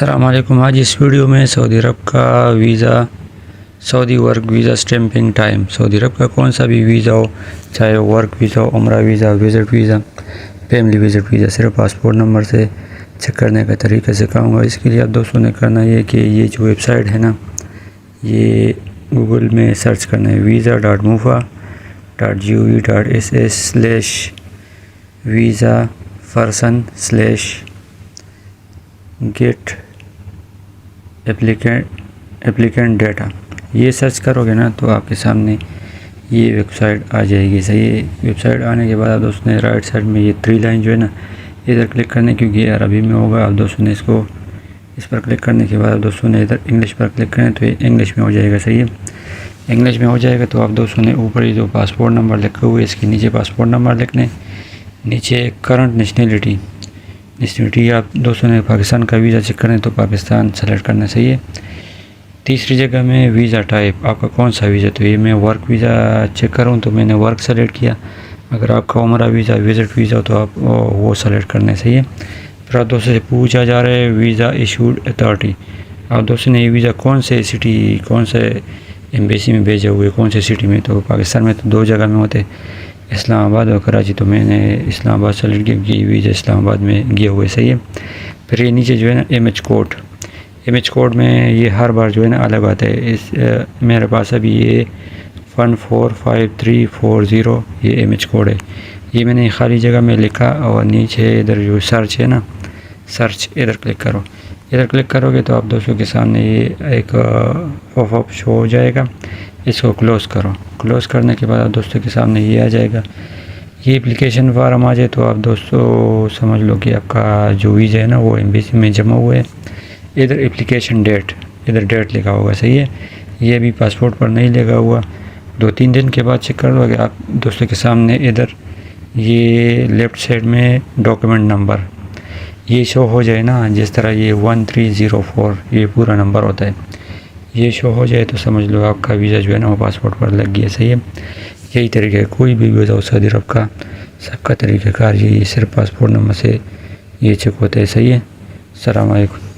السلام علیکم۔ آج اس ویڈیو میں سعودی عرب کا ویزا، سعودی ورک ویزا اسٹیمپنگ ٹائم، سعودی عرب کا کون سا بھی ویزا ہو، چاہے ورک ویزا ہو، عمرہ visa, visit visa, family visit visa, صرف پاسپورٹ نمبر سے چیک کرنے کا طریقہ سکھاؤں گا۔ اس کے لیے آپ دوستوں نے کرنا یہ کہ یہ جو ویب سائٹ ہے نا، یہ گوگل میں سرچ کرنا ہے visa.mofa.gov.ss/visa/get applicant ڈیٹا۔ یہ سرچ کرو گے نا تو آپ کے سامنے یہ ویب سائٹ آ جائے گی۔ صحیح، ویب سائٹ آنے کے بعد آپ دوستوں نے رائٹ سائڈ میں یہ 3 لائن جو ہے نا، ادھر کلک کرنے، کیونکہ یہ عربی میں ہوگا۔ آپ دوستوں نے اس پر کلک کرنے کے بعد آپ دوستوں نے ادھر انگلش پر کلک کریں تو یہ انگلش میں ہو جائے گا۔ صحیح ہے، انگلش میں ہو جائے گا تو آپ دوستوں نے اوپر ہی جو پاسپورٹ نمبر لکھے ہوئے اس کے نیچے پاسپورٹ نمبر لکھنے، نیچے کرنٹ نیشنلٹی آپ دوستوں نے پاکستان کا ویزا چیک کریں تو پاکستان سلیکٹ کرنا۔ صحیح ہے، تیسری جگہ میں ویزا ٹائپ، آپ کا کون سا ویزا، تو یہ میں ورک ویزا چیک کروں تو میں نے ورک سلیکٹ کیا۔ اگر آپ کا عمرہ ویزا، وزٹ ویزا تو آپ وہ سلیکٹ کرنا ہے۔ صحیح ہے، پھر آپ دوستوں سے پوچھا جا رہا ہے ویزا ایشوڈ اتھارٹی، آپ دوستوں نے یہ ویزا کون سے سٹی، کون سے ایمبیسی میں بھیجے ہوئے، کون سے سٹی میں، تو پاکستان میں تو 2 جگہ میں ہوتے، اسلام آباد اور کراچی، تو میں نے اسلام آباد سلیکٹ کیا کہ ویزا اسلام آباد میں گیا ہوئے۔ صحیح ہے، پھر یہ نیچے جو ہے نا ایم ایچ کوڈ میں یہ ہر بار جو ہے نا الگ آتا ہے۔ میرے پاس ابھی یہ 145340 یہ ایم ایچ کوڈ ہے، یہ میں نے خالی جگہ میں لکھا، اور نیچے ادھر جو سرچ ہے نا، سرچ ادھر کلک کرو۔ ادھر کلک کرو گے تو آپ دوستوں کے سامنے یہ ایک پاپ اپ شو ہو جائے گا، اس کو کلوز کرو۔ کلوز کرنے کے بعد آپ دوستوں کے سامنے یہ آ جائے گا، یہ اپلیکیشن فارم آ جائے تو آپ دوستوں سمجھ لو کہ آپ کا جو ویزا ہے نا وہ ایمبیسی میں جمع ہوا ہے۔ ادھر اپلیکیشن ڈیٹ، ادھر ڈیٹ لکھا ہوگا۔ صحیح ہے، یہ بھی پاسپورٹ پر نہیں لگا ہوا، 2-3 دن کے بعد چیک کر لو گے آپ دوستوں کے سامنے۔ ادھر یہ لیفٹ سائڈ میں ڈاکیومنٹ نمبر یہ شو ہو جائے نا، جس طرح یہ 1304 یہ پورا نمبر ہوتا ہے، یہ شو ہو جائے تو سمجھ لو آپ کا ویزا جو ہے نا وہ پاسپورٹ پر لگ گیا۔ صحیح ہے، یہی طریقہ ہے، کوئی بھی ویزا ہو سعودی عرب کا، سب کا طریقہ کار یہی، صرف پاسپورٹ نمبر سے یہ چیک ہوتا ہے۔ صحیح ہے، السلام علیکم۔